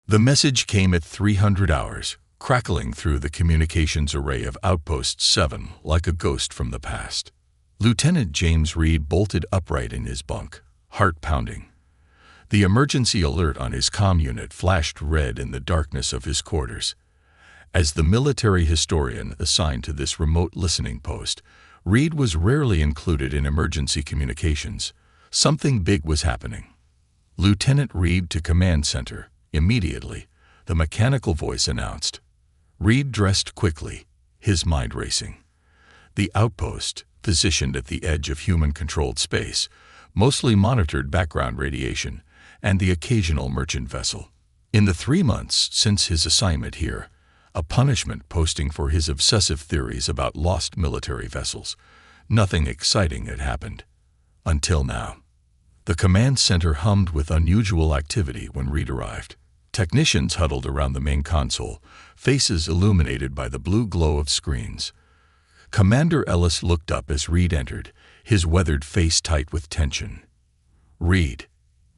The message came at 300 hours, crackling through the communications array of Outpost 7 like a ghost from the past. Lieutenant James Reed bolted upright in his bunk, heart pounding. The emergency alert on his comm unit flashed red in the darkness of his quarters. As the military historian assigned to this remote listening post, Reed was rarely included in emergency communications. Something big was happening. "Lieutenant Reed to Command Center, immediately," the mechanical voice announced. Reed dressed quickly, his mind racing. The outpost, positioned at the edge of human-controlled space, mostly monitored background radiation and the occasional merchant vessel. In the 3 months since his assignment here, a punishment posting for his obsessive theories about lost military vessels, nothing exciting had happened. Until now. The command center hummed with unusual activity when Reed arrived. Technicians huddled around the main console, faces illuminated by the blue glow of screens. Commander Ellis looked up as Reed entered, his weathered face tight with tension. "Reed.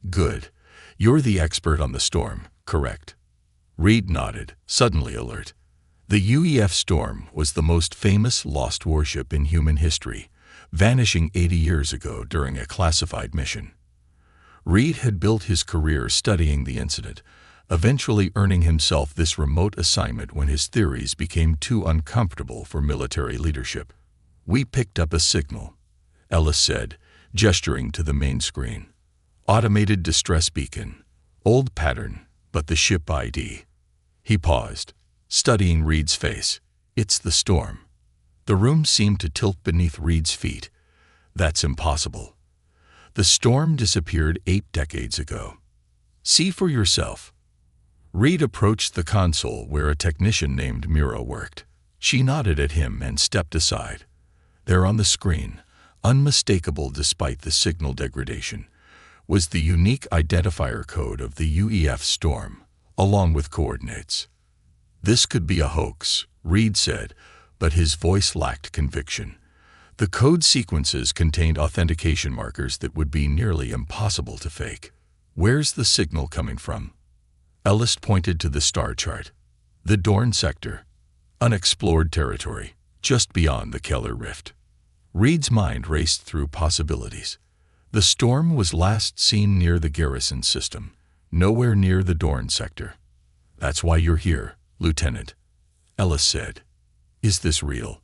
Good. You're the expert on the storm, correct?" Reed nodded, suddenly alert. The UEF Storm was the most famous lost warship in human history, vanishing 80 years ago during a classified mission. Reed had built his career studying the incident, eventually earning himself this remote assignment when his theories became too uncomfortable for military leadership. "We picked up a signal," Ellis said, gesturing to the main screen. "Automated distress beacon. Old pattern, but the ship ID." He paused, studying Reed's face. "It's the storm." The room seemed to tilt beneath Reed's feet. "That's impossible. The storm disappeared 8 decades ago. See for yourself." Reed approached the console where a technician named Mira worked. She nodded at him and stepped aside. There on the screen, unmistakable despite the signal degradation, was the unique identifier code of the UEF Storm, along with coordinates. "This could be a hoax," Reed said, but his voice lacked conviction. The code sequences contained authentication markers that would be nearly impossible to fake. "Where's the signal coming from?" Ellis pointed to the star chart. "The Dorn sector. Unexplored territory, just beyond the Keller Rift." Reed's mind raced through possibilities. The storm was last seen near the garrison system, nowhere near the Dorn sector. "That's why you're here, Lieutenant," Ellis said. "Is this real?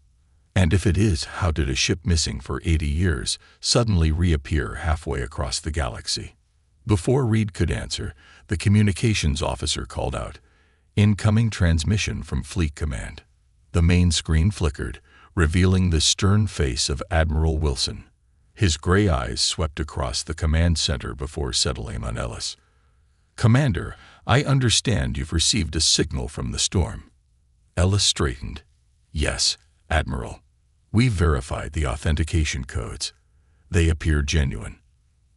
And if it is, how did a ship missing for 80 years suddenly reappear halfway across the galaxy?" Before Reed could answer, the communications officer called out, "Incoming transmission from Fleet Command." The main screen flickered, revealing the stern face of Admiral Wilson. His gray eyes swept across the command center before settling on Ellis. "Commander, I understand you've received a signal from the storm." Ellis straightened. "Yes, Admiral. We verified the authentication codes. They appear genuine."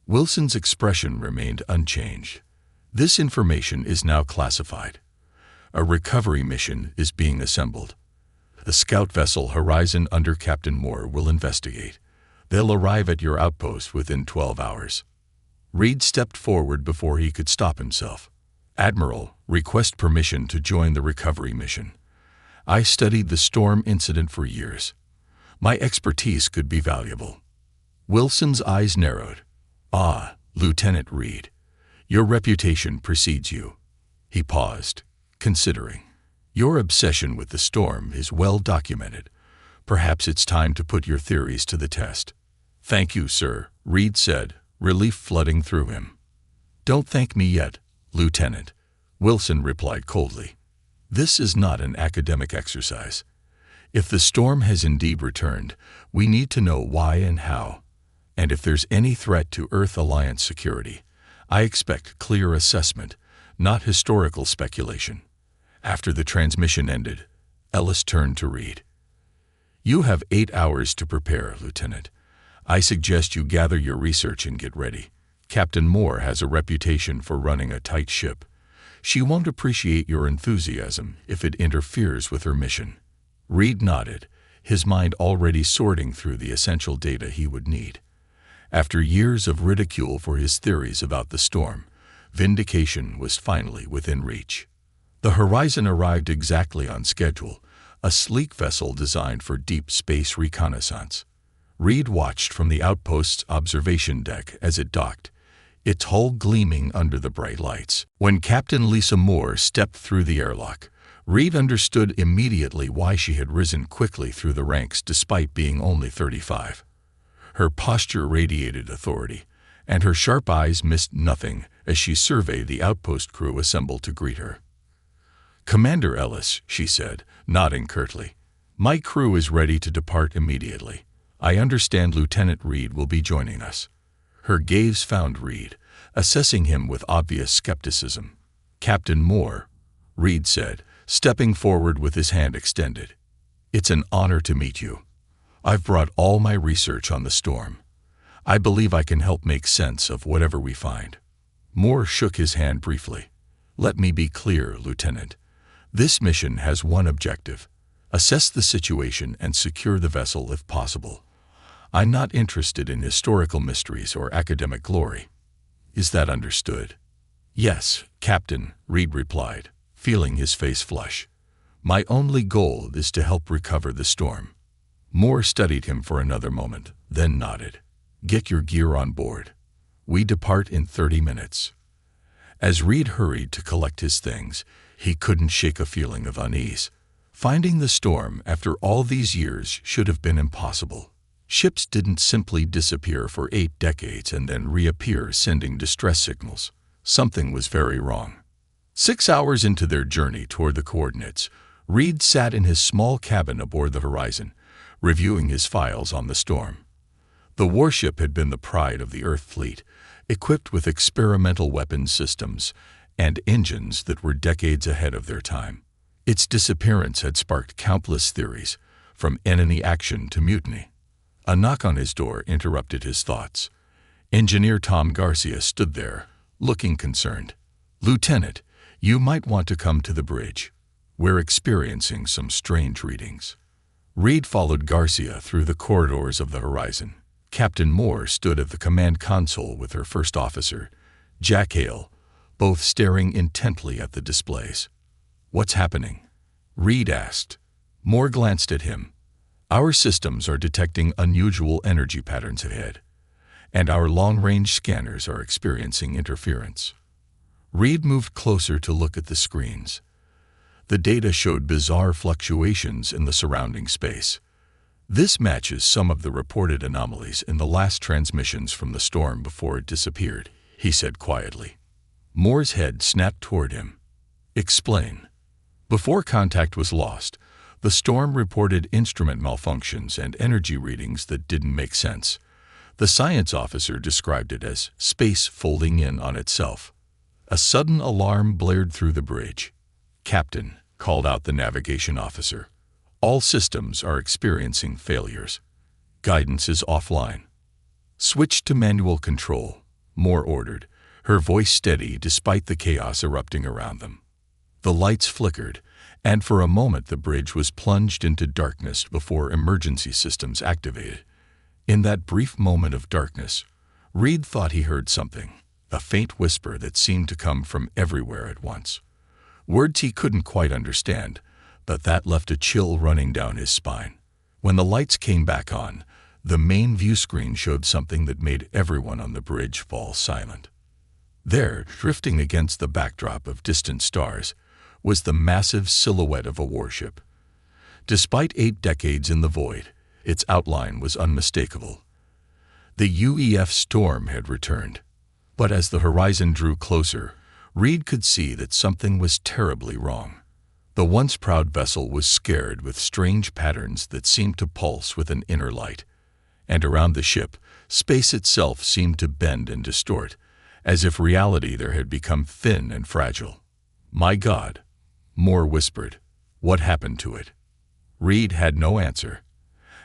Wilson's expression remained unchanged. "This information is now classified. A recovery mission is being assembled. The scout vessel Horizon under Captain Moore will investigate. They'll arrive at your outpost within 12 hours. Reed stepped forward before he could stop himself. "Admiral, request permission to join the recovery mission. I studied the storm incident for years. My expertise could be valuable." Wilson's eyes narrowed. "Ah, Lieutenant Reed, your reputation precedes you." He paused, considering. "Your obsession with the storm is well documented. Perhaps it's time to put your theories to the test." "Thank you, sir," Reed said, relief flooding through him. "Don't thank me yet, Lieutenant," Wilson replied coldly. "This is not an academic exercise. If the storm has indeed returned, we need to know why and how. And if there's any threat to Earth Alliance security, I expect clear assessment, not historical speculation." After the transmission ended, Ellis turned to Reed. "You have 8 hours to prepare, Lieutenant. I suggest you gather your research and get ready. Captain Moore has a reputation for running a tight ship. She won't appreciate your enthusiasm if it interferes with her mission." Reed nodded, his mind already sorting through the essential data he would need. After years of ridicule for his theories about the storm, Vindication was finally within reach. The Horizon arrived exactly on schedule, a sleek vessel designed for deep space reconnaissance. Reed watched from the outpost's observation deck as it docked, its hull gleaming under the bright lights. When Captain Lisa Moore stepped through the airlock, Reed understood immediately why she had risen quickly through the ranks despite being only 35. Her posture radiated authority, and her sharp eyes missed nothing as she surveyed the outpost crew assembled to greet her. "Commander Ellis," she said, nodding curtly, "my crew is ready to depart immediately. I understand Lieutenant Reed will be joining us." Her gaze found Reed, assessing him with obvious skepticism. "Captain Moore," Reed said, stepping forward with his hand extended. "It's an honor to meet you. I've brought all my research on the storm. I believe I can help make sense of whatever we find." Moore shook his hand briefly. "Let me be clear, Lieutenant. This mission has one objective: assess the situation and secure the vessel if possible. I'm not interested in historical mysteries or academic glory. Is that understood?" "Yes, Captain," Reed replied, feeling his face flush. "My only goal is to help recover the storm." Moore studied him for another moment, then nodded. "Get your gear on board. We depart in 30 minutes. As Reed hurried to collect his things, he couldn't shake a feeling of unease. Finding the storm after all these years should have been impossible. Ships didn't simply disappear for 8 decades and then reappear sending distress signals. Something was very wrong. 6 hours into their journey toward the coordinates, Reed sat in his small cabin aboard the Horizon, reviewing his files on the storm. The warship had been the pride of the Earth fleet, equipped with experimental weapons systems and engines that were decades ahead of their time. Its disappearance had sparked countless theories, from enemy action to mutiny. A knock on his door interrupted his thoughts. Engineer Tom Garcia stood there, looking concerned. "Lieutenant, you might want to come to the bridge. We're experiencing some strange readings." Reed followed Garcia through the corridors of the Horizon. Captain Moore stood at the command console with her first officer, Jack Hale, both staring intently at the displays. "What's happening?" Reed asked. Moore glanced at him. "Our systems are detecting unusual energy patterns ahead, and our long-range scanners are experiencing interference." Reed moved closer to look at the screens. The data showed bizarre fluctuations in the surrounding space. "This matches some of the reported anomalies in the last transmissions from the storm before it disappeared," he said quietly. Moore's head snapped toward him. "Explain." "Before contact was lost, the storm reported instrument malfunctions and energy readings that didn't make sense. The science officer described it as space folding in on itself. A sudden alarm blared through the bridge. "Captain," called out the navigation officer, "all systems are experiencing failures. Guidance is offline." "Switch to manual control," Moore ordered, her voice steady despite the chaos erupting around them. The lights flickered, and for a moment the bridge was plunged into darkness before emergency systems activated. In that brief moment of darkness, Reed thought he heard something, a faint whisper that seemed to come from everywhere at once. Words he couldn't quite understand, but that left a chill running down his spine. When the lights came back on, the main view screen showed something that made everyone on the bridge fall silent. There, drifting against the backdrop of distant stars, was the massive silhouette of a warship. Despite 8 decades in the void, its outline was unmistakable. The UEF storm had returned. But as the horizon drew closer, Reed could see that something was terribly wrong. The once proud vessel was scared with strange patterns that seemed to pulse with an inner light. And around the ship, space itself seemed to bend and distort, as if reality there had become thin and fragile. "My God," Moore whispered, "what happened to it?" Reed had no answer.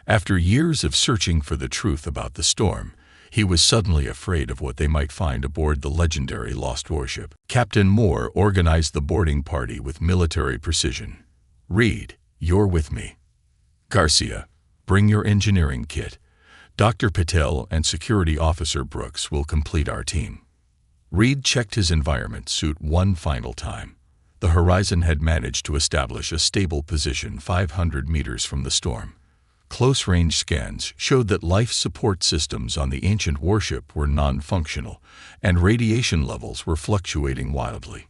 After years of searching for the truth about the storm, he was suddenly afraid of what they might find aboard the legendary lost warship. Captain Moore organized the boarding party with military precision. "Reed, you're with me. Garcia, bring your engineering kit. Dr. Patel and Security Officer Brooks will complete our team." Reed checked his environment suit one final time. The horizon had managed to establish a stable position 500 meters from the storm. Close-range scans showed that life support systems on the ancient warship were non-functional, and radiation levels were fluctuating wildly.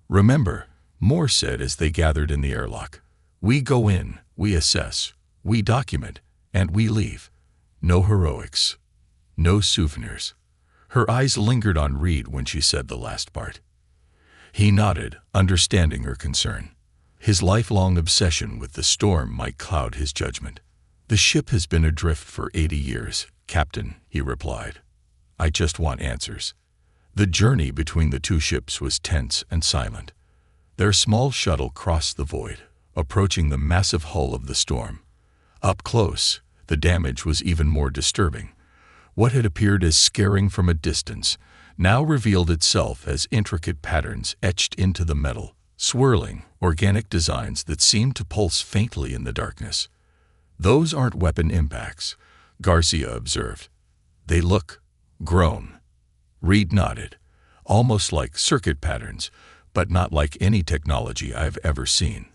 "Remember," Moore said as they gathered in the airlock, "we go in, we assess, we document, and we leave. No heroics. No souvenirs." Her eyes lingered on Reed when she said the last part. He nodded, understanding her concern. His lifelong obsession with the storm might cloud his judgment. "The ship has been adrift for 80 years, Captain," he replied. "I just want answers." The journey between the two ships was tense and silent. Their small shuttle crossed the void, approaching the massive hull of the storm. Up close, the damage was even more disturbing. What had appeared as scaring from a distance now revealed itself as intricate patterns etched into the metal, swirling, organic designs that seemed to pulse faintly in the darkness. "Those aren't weapon impacts," Garcia observed. "They look grown." Reed nodded. "Almost like circuit patterns, but not like any technology I've ever seen."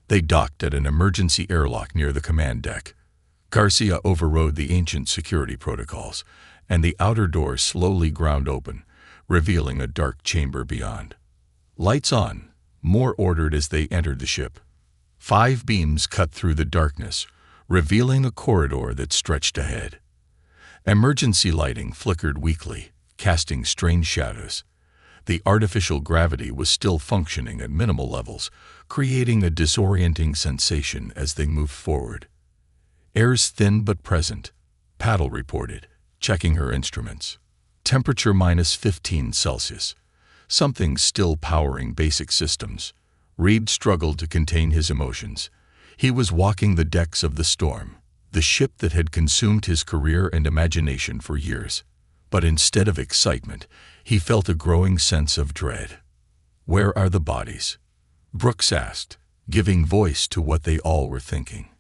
They docked at an emergency airlock near the command deck. Garcia overrode the ancient security protocols, and the outer door slowly ground open, revealing a dark chamber beyond. "Lights on," Moore ordered as they entered the ship. 5 beams cut through the darkness, revealing a corridor that stretched ahead. Emergency lighting flickered weakly, casting strange shadows. The artificial gravity was still functioning at minimal levels, creating a disorienting sensation as they moved forward. "Air's thin but present," Paddle reported, checking her instruments. "Temperature -15 Celsius. Something's still powering basic systems." Reed struggled to contain his emotions. He was walking the decks of the Storm, the ship that had consumed his career and imagination for years. But instead of excitement, he felt a growing sense of dread. "Where are the bodies?" Brooks asked, giving voice to what they all were thinking.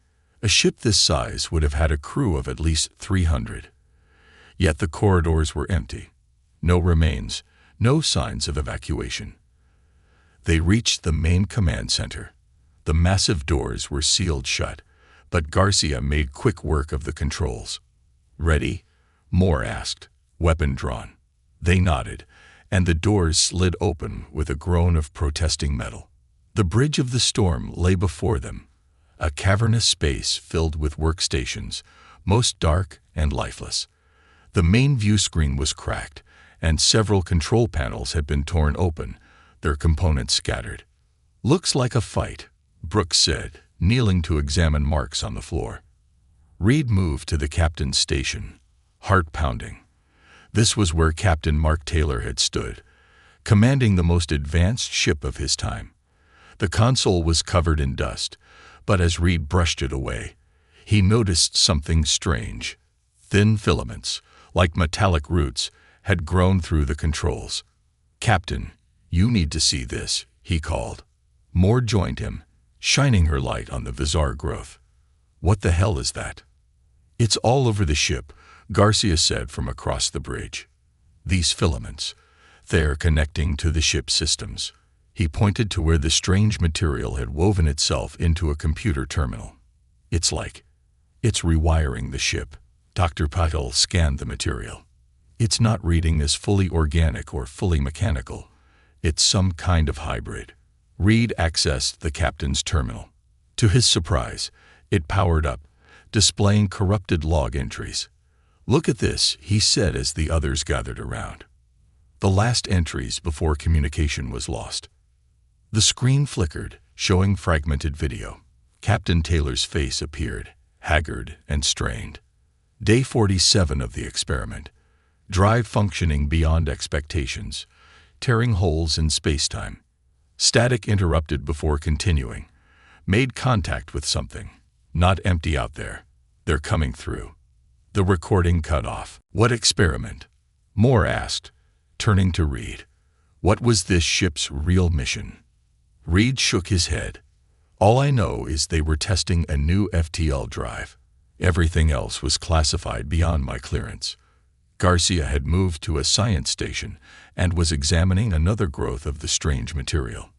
A ship this size would have had a crew of at least 300. Yet the corridors were empty. No remains, no signs of evacuation. They reached the main command center. The massive doors were sealed shut, but Garcia made quick work of the controls. "Ready?" Moore asked, weapon drawn. They nodded, and the doors slid open with a groan of protesting metal. The bridge of the Storm lay before them, a cavernous space filled with workstations, most dark and lifeless. The main view screen was cracked, and several control panels had been torn open, their components scattered. "Looks like a fight," Brooks said, kneeling to examine marks on the floor. Reed moved to the captain's station, heart pounding. This was where Captain Mark Taylor had stood, commanding the most advanced ship of his time. The console was covered in dust, but as Reed brushed it away, he noticed something strange. Thin filaments, like metallic roots, had grown through the controls. "Captain, you need to see this," he called. Moore joined him, shining her light on the bizarre growth. "What the hell is that?" "It's all over the ship," Garcia said from across the bridge. "These filaments, they're connecting to the ship's systems." He pointed to where the strange material had woven itself into a computer terminal. It's rewiring the ship." Dr. Patel scanned the material. "It's not reading as fully organic or fully mechanical. It's some kind of hybrid." Reed accessed the captain's terminal. To his surprise, it powered up, displaying corrupted log entries. "Look at this," he said as the others gathered around. The last entries before communication was lost. The screen flickered, showing fragmented video. Captain Taylor's face appeared, haggard and strained. Day 47 of the experiment. Drive functioning beyond expectations, tearing holes in spacetime. Static interrupted before continuing. Made contact with something. Not empty out there. They're coming through. The recording cut off. "What experiment?" Moore asked, turning to Reed. "What was this ship's real mission?" Reed shook his head. "All I know is they were testing a new FTL drive. Everything else was classified beyond my clearance." Garcia had moved to a science station and was examining another growth of the strange material.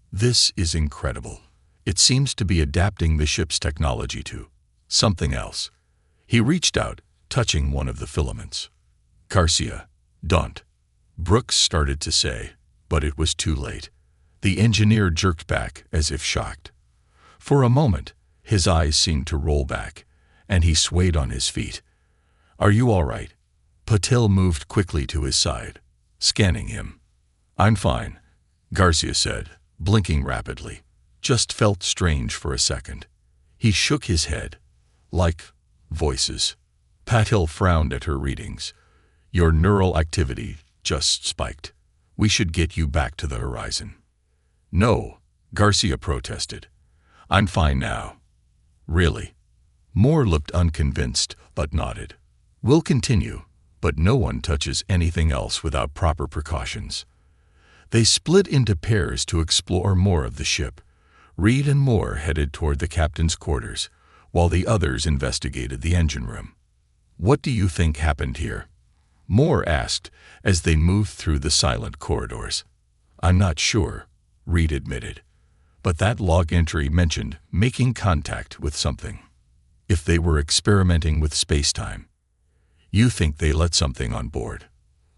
This is incredible. It seems to be adapting the ship's technology to something else. He reached out, touching one of the filaments. Garcia, don't. Brooks started to say, but it was too late. The engineer jerked back as if shocked. For a moment, his eyes seemed to roll back, and he swayed on his feet. Are you all right? Patil moved quickly to his side, scanning him. I'm fine, Garcia said, blinking rapidly. Just felt strange for a second. He shook his head. Like voices. Patil frowned at her readings. Your neural activity just spiked. We should get you back to the horizon. No, Garcia protested. I'm fine now. Really? Moore looked unconvinced, but nodded. We'll continue, but no one touches anything else without proper precautions. They split into pairs to explore more of the ship. Reed and Moore headed toward the captain's quarters, while the others investigated the engine room. What do you think happened here? Moore asked as they moved through the silent corridors. I'm not sure, Reed admitted, but that log entry mentioned making contact with something. If they were experimenting with space-time, you think they let something on board,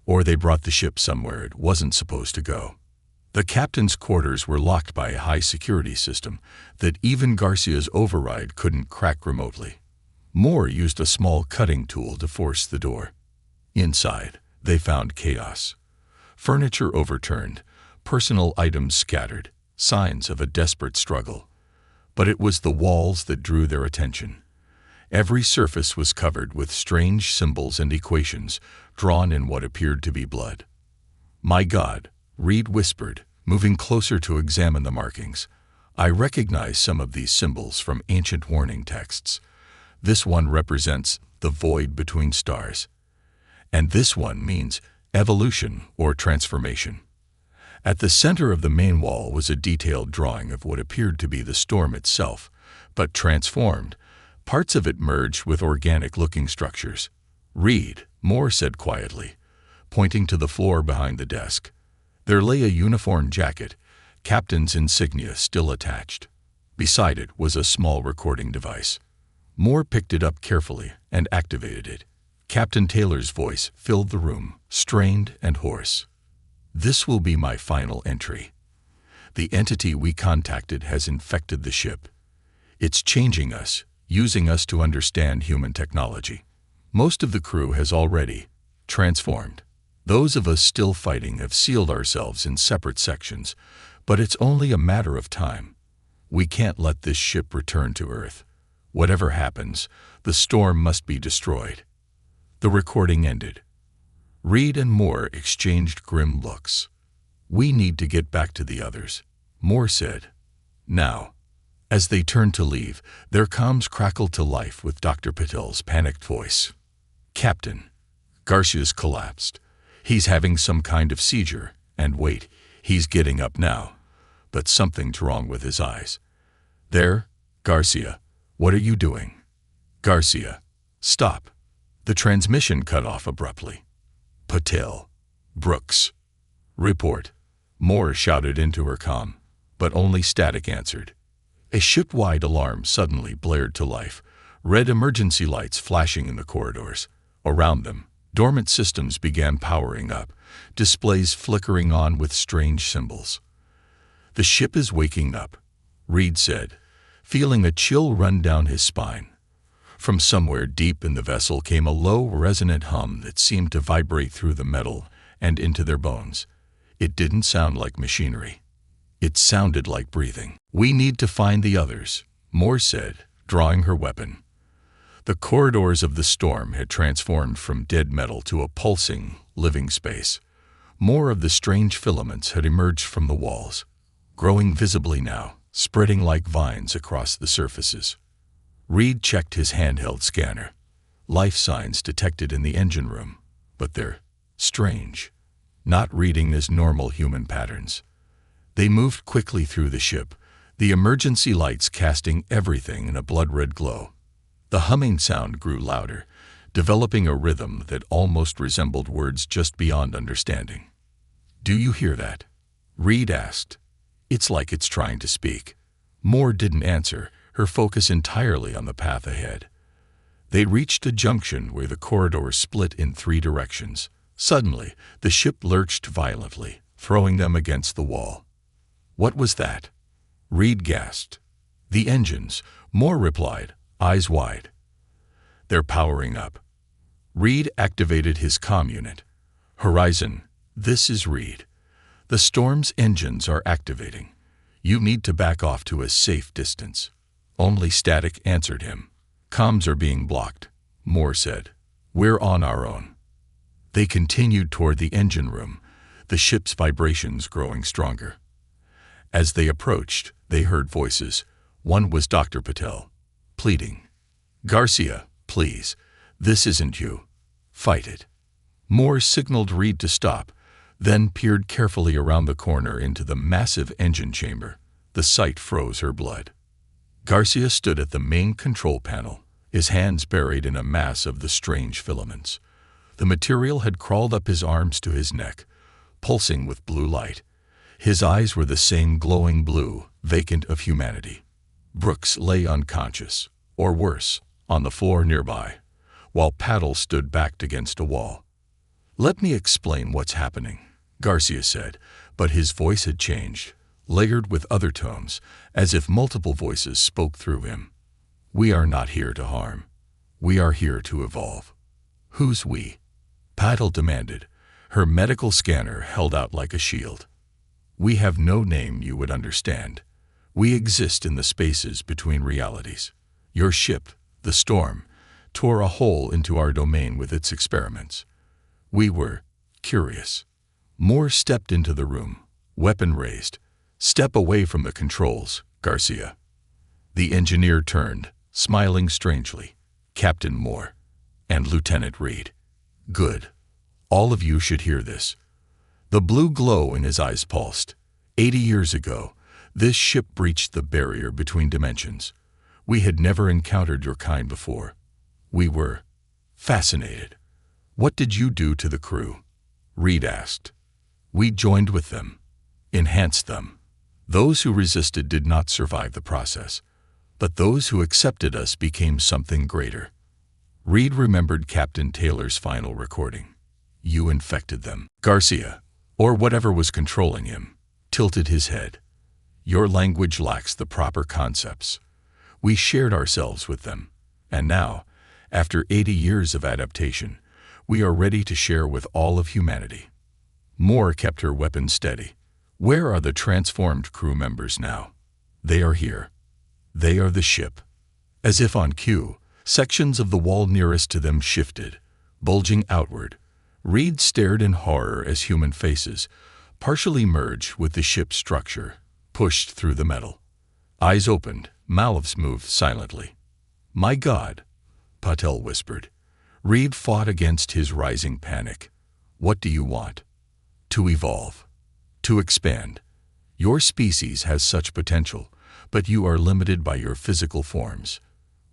or they brought the ship somewhere it wasn't supposed to go. The captain's quarters were locked by a high-security system that even Garcia's override couldn't crack remotely. Moore used a small cutting tool to force the door. Inside, they found chaos. Furniture overturned, personal items scattered, signs of a desperate struggle. But it was the walls that drew their attention. Every surface was covered with strange symbols and equations drawn in what appeared to be blood. My God, Reed whispered, moving closer to examine the markings. I recognize some of these symbols from ancient warning texts. This one represents the void between stars. And this one means evolution or transformation. At the center of the main wall was a detailed drawing of what appeared to be the storm itself, but transformed. Parts of it merged with organic-looking structures. Reed, Moore said quietly, pointing to the floor behind the desk. There lay a uniform jacket, captain's insignia still attached. Beside it was a small recording device. Moore picked it up carefully and activated it. Captain Taylor's voice filled the room, strained and hoarse. This will be my final entry. The entity we contacted has infected the ship. It's changing us, using us to understand human technology. Most of the crew has already transformed. Those of us still fighting have sealed ourselves in separate sections, but it's only a matter of time. We can't let this ship return to Earth. Whatever happens, the storm must be destroyed. The recording ended. Reed and Moore exchanged grim looks. We need to get back to the others, Moore said. Now. As they turned to leave, their comms crackled to life with Dr. Patel's panicked voice. Captain. Garcia's collapsed. He's having some kind of seizure, and wait, he's getting up now. But something's wrong with his eyes. There, Garcia, what are you doing? Garcia, stop. The transmission cut off abruptly. Patel. Brooks. Report. Moore shouted into her comm, but only static answered. A ship-wide alarm suddenly blared to life, red emergency lights flashing in the corridors. Around them, dormant systems began powering up, displays flickering on with strange symbols. The ship is waking up, Reed said, feeling a chill run down his spine. From somewhere deep in the vessel came a low, resonant hum that seemed to vibrate through the metal and into their bones. It didn't sound like machinery. It sounded like breathing. We need to find the others, Moore said, drawing her weapon. The corridors of the storm had transformed from dead metal to a pulsing, living space. More of the strange filaments had emerged from the walls, growing visibly now, spreading like vines across the surfaces. Reed checked his handheld scanner. Life signs detected in the engine room, but they're strange, not reading as normal human patterns. They moved quickly through the ship, the emergency lights casting everything in a blood-red glow. The humming sound grew louder, developing a rhythm that almost resembled words just beyond understanding. "Do you hear that?" Reed asked. "It's like it's trying to speak." Moore didn't answer, her focus entirely on the path ahead. They reached a junction where the corridor split in 3 directions. Suddenly, the ship lurched violently, throwing them against the wall. "What was that?" Reed gasped. "The engines," Moore replied, eyes wide. "They're powering up." Reed activated his comm unit. "Horizon, this is Reed. The Storm's engines are activating. You need to back off to a safe distance." Only static answered him. "Comms are being blocked," Moore said. "We're on our own." They continued toward the engine room, the ship's vibrations growing stronger. As they approached, they heard voices. One was Dr. Patel, pleading. "Garcia, please, this isn't you. Fight it." Moore signaled Reed to stop, then peered carefully around the corner into the massive engine chamber. The sight froze her blood. Garcia stood at the main control panel, his hands buried in a mass of the strange filaments. The material had crawled up his arms to his neck, pulsing with blue light. His eyes were the same glowing blue, vacant of humanity. Brooks lay unconscious, or worse, on the floor nearby, while Paddle stood backed against a wall. "Let me explain what's happening," Garcia said, but his voice had changed, layered with other tones, as if multiple voices spoke through him. "We are not here to harm. We are here to evolve." "Who's we?" Paddle demanded, her medical scanner held out like a shield. "We have no name you would understand. We exist in the spaces between realities. Your ship, the Storm, tore a hole into our domain with its experiments. We were curious." Moore stepped into the room, weapon raised. "Step away from the controls, Garcia." The engineer turned, smiling strangely. "Captain Moore and Lieutenant Reed. Good. All of you should hear this." The blue glow in his eyes pulsed. 80 years ago, this ship breached the barrier between dimensions. We had never encountered your kind before. We were fascinated. "What did you do to the crew?" Reed asked. "We joined with them, enhanced them. Those who resisted did not survive the process, but those who accepted us became something greater." Reed remembered Captain Taylor's final recording. "You infected them." Garcia, or whatever was controlling him, tilted his head. "Your language lacks the proper concepts. We shared ourselves with them, and now, after 80 years of adaptation, we are ready to share with all of humanity." Moore kept her weapon steady. "Where are the transformed crew members now?" "They are here. They are the ship." As if on cue, sections of the wall nearest to them shifted, bulging outward. Reed stared in horror as human faces, partially merged with the ship's structure, pushed through the metal. Eyes opened, mouths moved silently. "My God," Patel whispered. Reed fought against his rising panic. "What do you want?" "To evolve. To expand. Your species has such potential, but you are limited by your physical forms.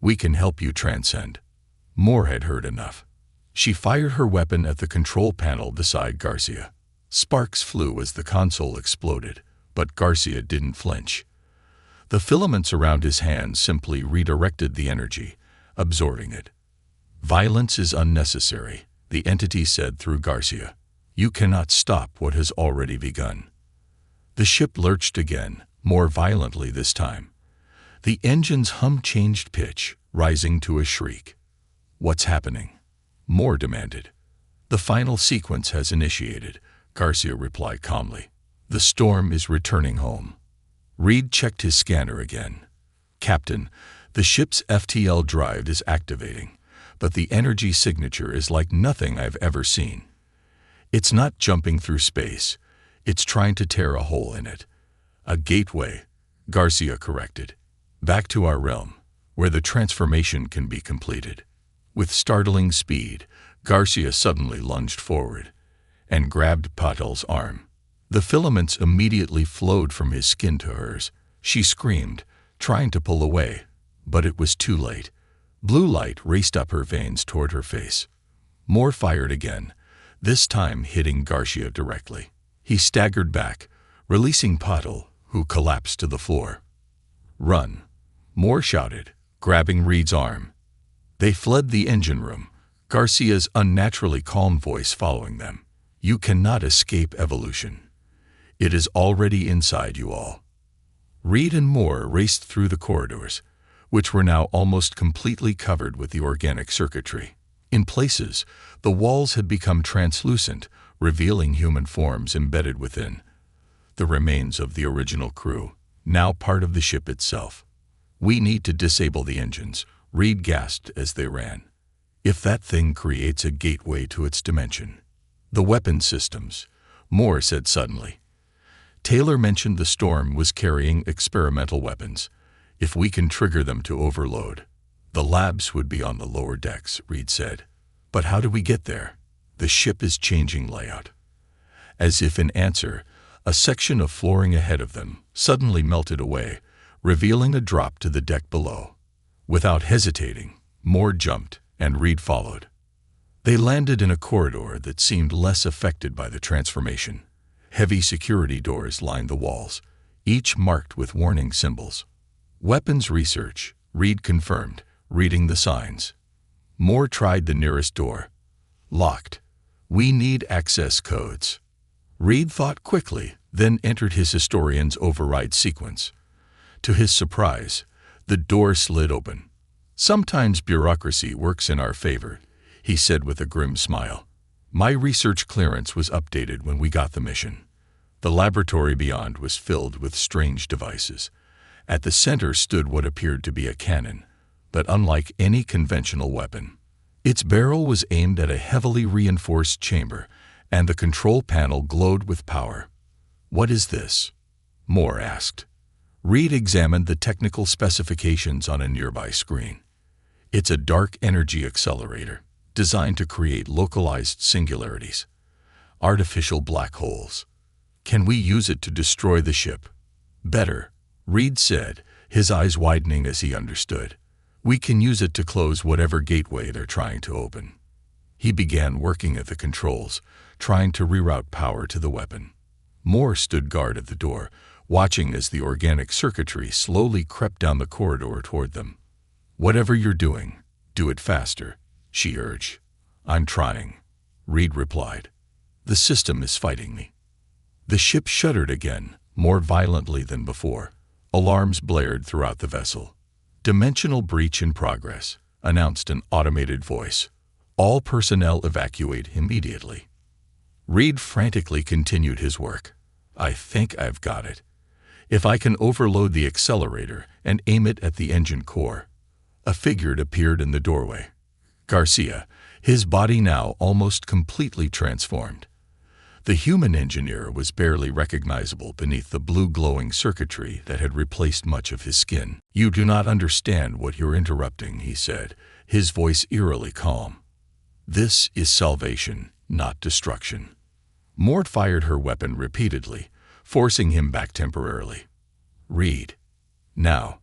We can help you transcend." Moore had heard enough. She fired her weapon at the control panel beside Garcia. Sparks flew as the console exploded, but Garcia didn't flinch. The filaments around his hands simply redirected the energy, absorbing it. "Violence is unnecessary," the entity said through Garcia. "You cannot stop what has already begun." The ship lurched again, more violently this time. The engine's hum changed pitch, rising to a shriek. "What's happening?" Moore demanded. "The final sequence has initiated," Garcia replied calmly. "The Storm is returning home." Reed checked his scanner again. "Captain, the ship's FTL drive is activating, but the energy signature is like nothing I've ever seen. It's not jumping through space. It's trying to tear a hole in it. A gateway," Garcia corrected. "Back to our realm, where the transformation can be completed." With startling speed, Garcia suddenly lunged forward and grabbed Patel's arm. The filaments immediately flowed from his skin to hers. She screamed, trying to pull away, but it was too late. Blue light raced up her veins toward her face. Moore fired again, this time hitting Garcia directly. He staggered back, releasing Puddle, who collapsed to the floor. "Run!" Moore shouted, grabbing Reed's arm. They fled the engine room, Garcia's unnaturally calm voice following them. "You cannot escape evolution. It is already inside you all." Reed and Moore raced through the corridors, which were now almost completely covered with the organic circuitry. In places, the walls had become translucent, revealing human forms embedded within. The remains of the original crew, now part of the ship itself. "We need to disable the engines," Reed gasped as they ran. "If that thing creates a gateway to its dimension." "The weapon systems," Moore said suddenly. Taylor mentioned the Storm was carrying experimental weapons. "If we can trigger them to overload." "The labs would be on the lower decks," Reed said. "But how do we get there?" "The ship is changing layout." As if in answer, a section of flooring ahead of them suddenly melted away, revealing a drop to the deck below. Without hesitating, Moore jumped, and Reed followed. They landed in a corridor that seemed less affected by the transformation. Heavy security doors lined the walls, each marked with warning symbols. "Weapons research," Reed confirmed, reading the signs. Moore tried the nearest door. "Locked. We need access codes." Reed thought quickly, then entered his historian's override sequence. To his surprise, the door slid open. "Sometimes bureaucracy works in our favor," he said with a grim smile. "My research clearance was updated when we got the mission." The laboratory beyond was filled with strange devices. At the center stood what appeared to be a cannon, but unlike any conventional weapon. Its barrel was aimed at a heavily reinforced chamber, and the control panel glowed with power. "What is this?" Moore asked. Reed examined the technical specifications on a nearby screen. "It's a dark energy accelerator, designed to create localized singularities. Artificial black holes. Can we use it to destroy the ship?" "Better," Reed said, his eyes widening as he understood. "We can use it to close whatever gateway they're trying to open." He began working at the controls, trying to reroute power to the weapon. Moore stood guard at the door, watching as the organic circuitry slowly crept down the corridor toward them. "Whatever you're doing, do it faster," she urged. "I'm trying," Reed replied. "The system is fighting me." The ship shuddered again, more violently than before. Alarms blared throughout the vessel. "Dimensional breach in progress," announced an automated voice. "All personnel evacuate immediately." Reed frantically continued his work. "I think I've got it. If I can overload the accelerator and aim it at the engine core." A figure appeared in the doorway. Garcia, his body now almost completely transformed. The human engineer was barely recognizable beneath the blue glowing circuitry that had replaced much of his skin. "You do not understand what you're interrupting," he said, his voice eerily calm. "This is salvation, not destruction." Moore fired her weapon repeatedly, forcing him back temporarily. "Reed. Now."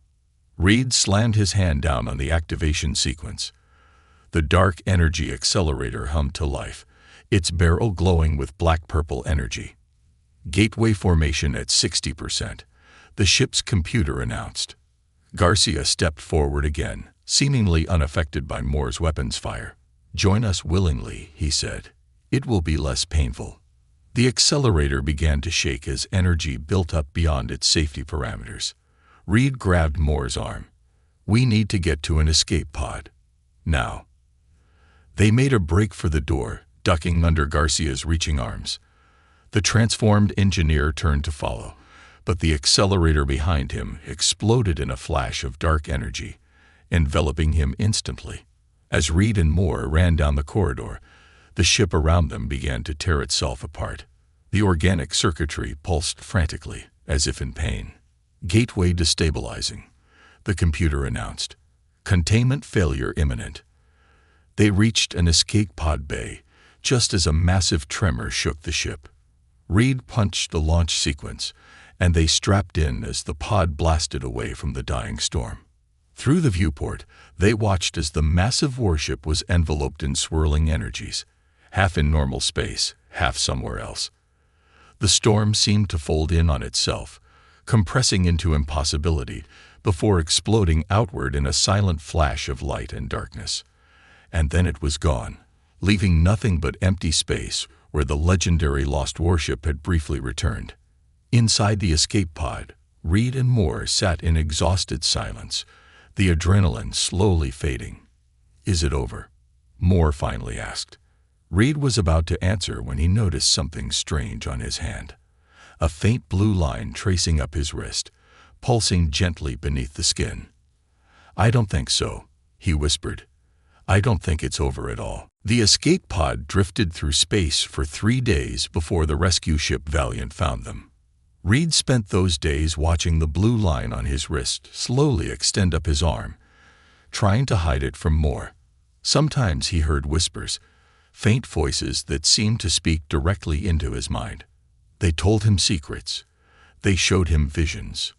Reed slammed his hand down on the activation sequence. The dark energy accelerator hummed to life, its barrel glowing with black-purple energy. "Gateway formation at 60%, the ship's computer announced. Garcia stepped forward again, seemingly unaffected by Moore's weapons fire. "Join us willingly," he said. "It will be less painful." The accelerator began to shake as energy built up beyond its safety parameters. Reed grabbed Moore's arm. "We need to get to an escape pod. Now." They made a break for the door, ducking under Garcia's reaching arms. The transformed engineer turned to follow, but the accelerator behind him exploded in a flash of dark energy, enveloping him instantly. As Reed and Moore ran down the corridor, the ship around them began to tear itself apart. The organic circuitry pulsed frantically, as if in pain. "Gateway destabilizing," the computer announced. "Containment failure imminent." They reached an escape pod bay, just as a massive tremor shook the ship. Reed punched the launch sequence, and they strapped in as the pod blasted away from the dying storm. Through the viewport, they watched as the massive warship was enveloped in swirling energies, half in normal space, half somewhere else. The storm seemed to fold in on itself, compressing into impossibility before exploding outward in a silent flash of light and darkness. And then it was gone, leaving nothing but empty space where the legendary lost warship had briefly returned. Inside the escape pod, Reed and Moore sat in exhausted silence, the adrenaline slowly fading. "Is it over?" Moore finally asked. Reed was about to answer when he noticed something strange on his hand. A faint blue line tracing up his wrist, pulsing gently beneath the skin. "I don't think so," he whispered. "I don't think it's over at all." The escape pod drifted through space for 3 days before the rescue ship Valiant found them. Reed spent those days watching the blue line on his wrist slowly extend up his arm, trying to hide it from Moore. Sometimes he heard whispers, faint voices that seemed to speak directly into his mind. They told him secrets. They showed him visions.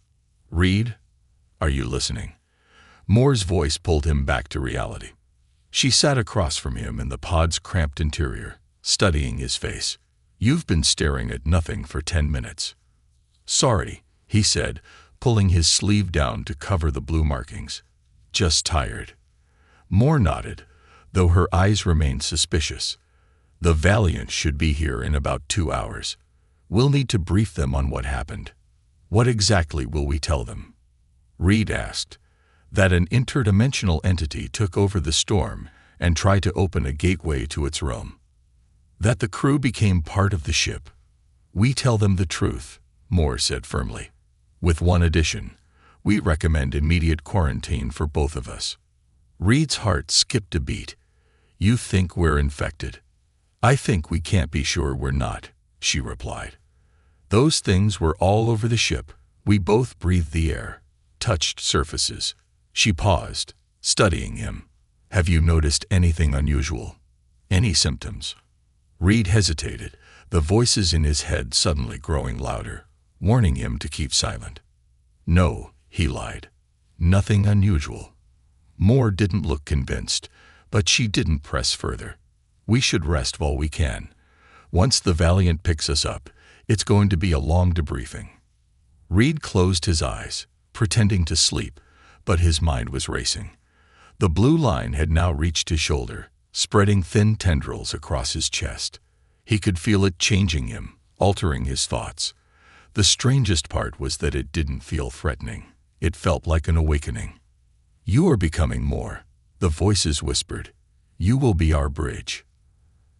"Reed, are you listening?" Moore's voice pulled him back to reality. She sat across from him in the pod's cramped interior, studying his face. "You've been staring at nothing for 10 minutes. "Sorry," he said, pulling his sleeve down to cover the blue markings. "Just tired." Moore nodded, though her eyes remained suspicious. "The Valiant should be here in about 2 hours. We'll need to brief them on what happened." "What exactly will we tell them?" Reed asked. "That an interdimensional entity took over the storm and tried to open a gateway to its realm. That the crew became part of the ship. We tell them the truth," Moore said firmly. "With one addition. We recommend immediate quarantine for both of us." Reed's heart skipped a beat. "You think we're infected?" "I think we can't be sure we're not," she replied. "Those things were all over the ship. We both breathed the air, touched surfaces." She paused, studying him. "Have you noticed anything unusual? Any symptoms?" Reed hesitated, the voices in his head suddenly growing louder, warning him to keep silent. "No," he lied. "Nothing unusual." Moore didn't look convinced, but she didn't press further. "We should rest while we can. Once the Valiant picks us up, it's going to be a long debriefing." Reed closed his eyes, pretending to sleep, but his mind was racing. The blue line had now reached his shoulder, spreading thin tendrils across his chest. He could feel it changing him, altering his thoughts. The strangest part was that it didn't feel threatening. It felt like an awakening. "You are becoming more," the voices whispered. "You will be our bridge."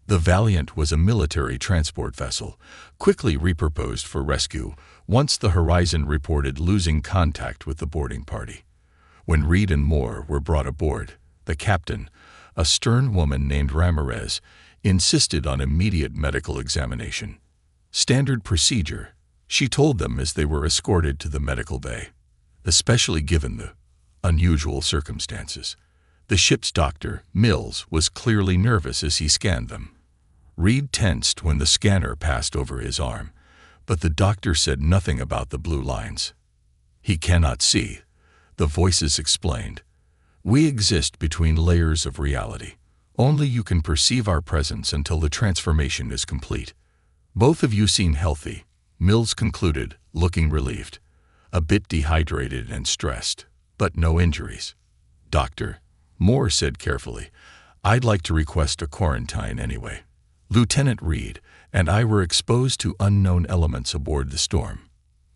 The Valiant was a military transport vessel, quickly repurposed for rescue once the horizon reported losing contact with the boarding party. When Reed and Moore were brought aboard, the captain, a stern woman named Ramirez, insisted on immediate medical examination. "Standard procedure," she told them as they were escorted to the medical bay, "especially given the unusual circumstances." The ship's doctor, Mills, was clearly nervous as he scanned them. Reed tensed when the scanner passed over his arm, but the doctor said nothing about the blue lines. "He cannot see," the voices explained. "We exist between layers of reality. Only you can perceive our presence until the transformation is complete. Both of you seem healthy," Mills concluded, looking relieved. "A bit dehydrated and stressed, but no injuries." "Doctor," Moore said carefully, "I'd like to request a quarantine anyway. Lieutenant Reed and I were exposed to unknown elements aboard the storm."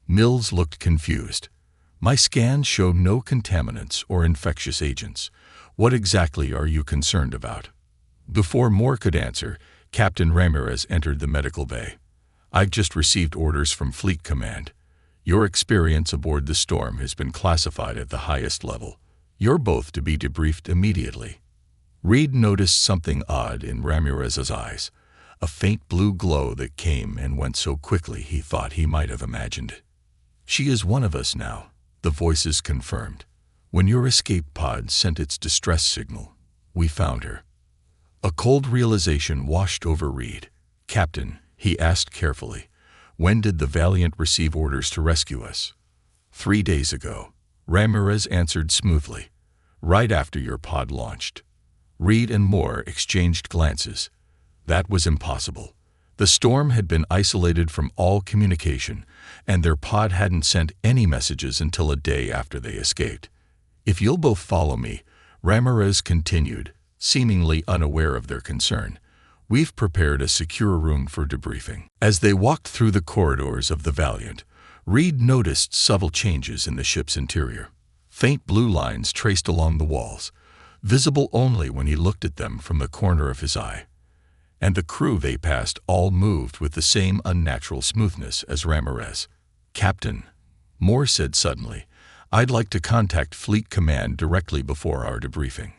Mills looked confused. "My scans show no contaminants or infectious agents. What exactly are you concerned about?" Before Moore could answer, Captain Ramirez entered the medical bay. "I've just received orders from Fleet Command. Your experience aboard the storm has been classified at the highest level. You're both to be debriefed immediately." Reed noticed something odd in Ramirez's eyes, a faint blue glow that came and went so quickly he thought he might have imagined it. "She is one of us now," the voices confirmed. "When your escape pod sent its distress signal, we found her." A cold realization washed over Reed. "Captain," he asked carefully, "when did the Valiant receive orders to rescue us?" 3 days ago," Ramirez answered smoothly. "Right after your pod launched." Reed and Moore exchanged glances. That was impossible. The storm had been isolated from all communication, and their pod hadn't sent any messages until a day after they escaped. "If you'll both follow me," Ramirez continued, seemingly unaware of their concern, "we've prepared a secure room for debriefing." As they walked through the corridors of the Valiant, Reed noticed subtle changes in the ship's interior. Faint blue lines traced along the walls, visible only when he looked at them from the corner of his eye. And the crew they passed all moved with the same unnatural smoothness as Ramirez. "Captain," Moore said suddenly, "I'd like to contact Fleet Command directly before our debriefing."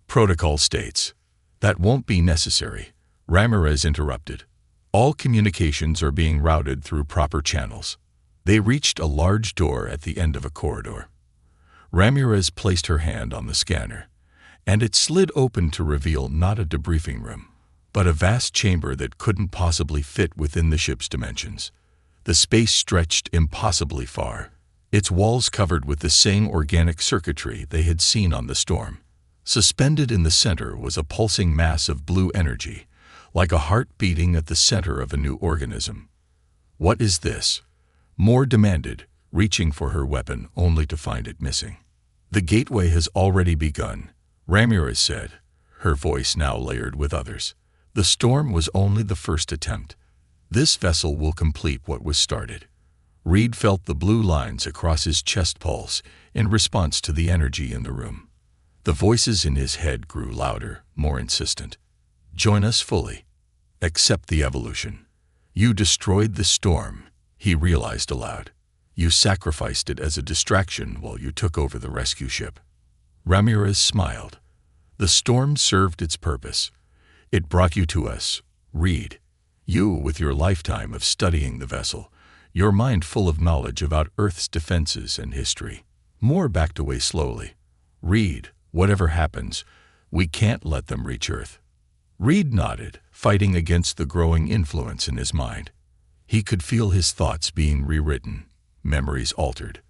"Protocol states that won't be necessary," Ramirez interrupted. "All communications are being routed through proper channels." They reached a large door at the end of a corridor. Ramirez placed her hand on the scanner, and it slid open to reveal not a debriefing room, but a vast chamber that couldn't possibly fit within the ship's dimensions. The space stretched impossibly far, its walls covered with the same organic circuitry they had seen on the storm. Suspended in the center was a pulsing mass of blue energy, like a heart beating at the center of a new organism. "What is this?" Moore demanded, reaching for her weapon only to find it missing. "The gateway has already begun," Ramirez said, her voice now layered with others. "The storm was only the first attempt. This vessel will complete what was started." Reed felt the blue lines across his chest pulse in response to the energy in the room. The voices in his head grew louder, more insistent. "Join us fully. Accept the evolution. You destroyed the storm," he realized aloud. "You sacrificed it as a distraction while you took over the rescue ship." Ramirez smiled. "The storm served its purpose. It brought you to us, Reed. You, with your lifetime of studying the vessel, your mind full of knowledge about Earth's defenses and history." Moore backed away slowly. "Reed, whatever happens, we can't let them reach Earth." Reed nodded, fighting against the growing influence in his mind. He could feel his thoughts being rewritten, memories altered.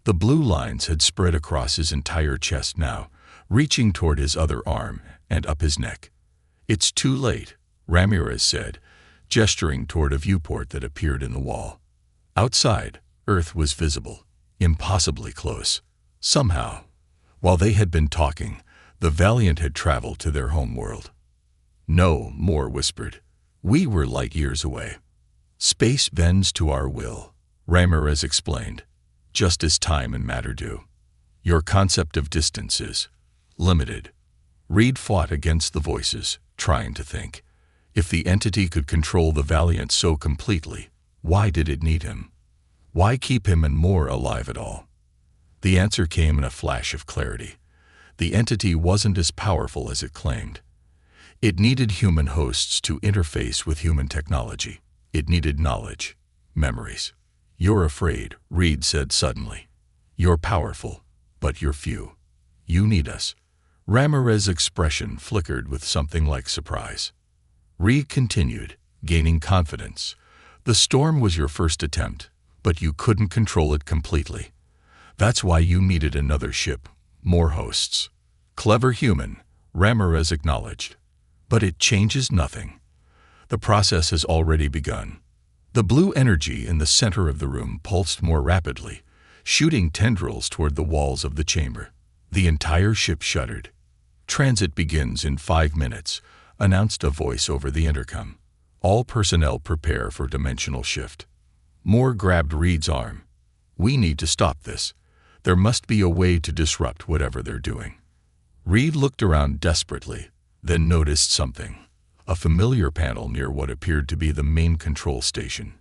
The blue lines had spread across his entire chest now, reaching toward his other arm and up his neck. "It's too late," Ramirez said, gesturing toward a viewport that appeared in the wall. Outside, Earth was visible, impossibly close. Somehow, while they had been talking, the Valiant had traveled to their home world. "No," Moore whispered. "We were light years away." "Space bends to our will," Ramirez explained, "just as time and matter do. Your concept of distance is limited." Reed fought against the voices, trying to think. If the entity could control the Valiant so completely, why did it need him? Why keep him and Moore alive at all? The answer came in a flash of clarity. The entity wasn't as powerful as it claimed. It needed human hosts to interface with human technology. It needed knowledge, memories. "You're afraid," Reed said suddenly. "You're powerful, but you're few. You need us." Ramirez's expression flickered with something like surprise. Reed continued, gaining confidence. "The storm was your first attempt, but you couldn't control it completely. That's why you needed another ship, more hosts." "Clever human," Ramirez acknowledged. "But it changes nothing. The process has already begun." The blue energy in the center of the room pulsed more rapidly, shooting tendrils toward the walls of the chamber. The entire ship shuddered. "Transit begins in 5 minutes," announced a voice over the intercom. "All personnel prepare for dimensional shift." Moore grabbed Reed's arm. "We need to stop this. There must be a way to disrupt whatever they're doing." Reed looked around desperately, then noticed something. A familiar panel near what appeared to be the main control station.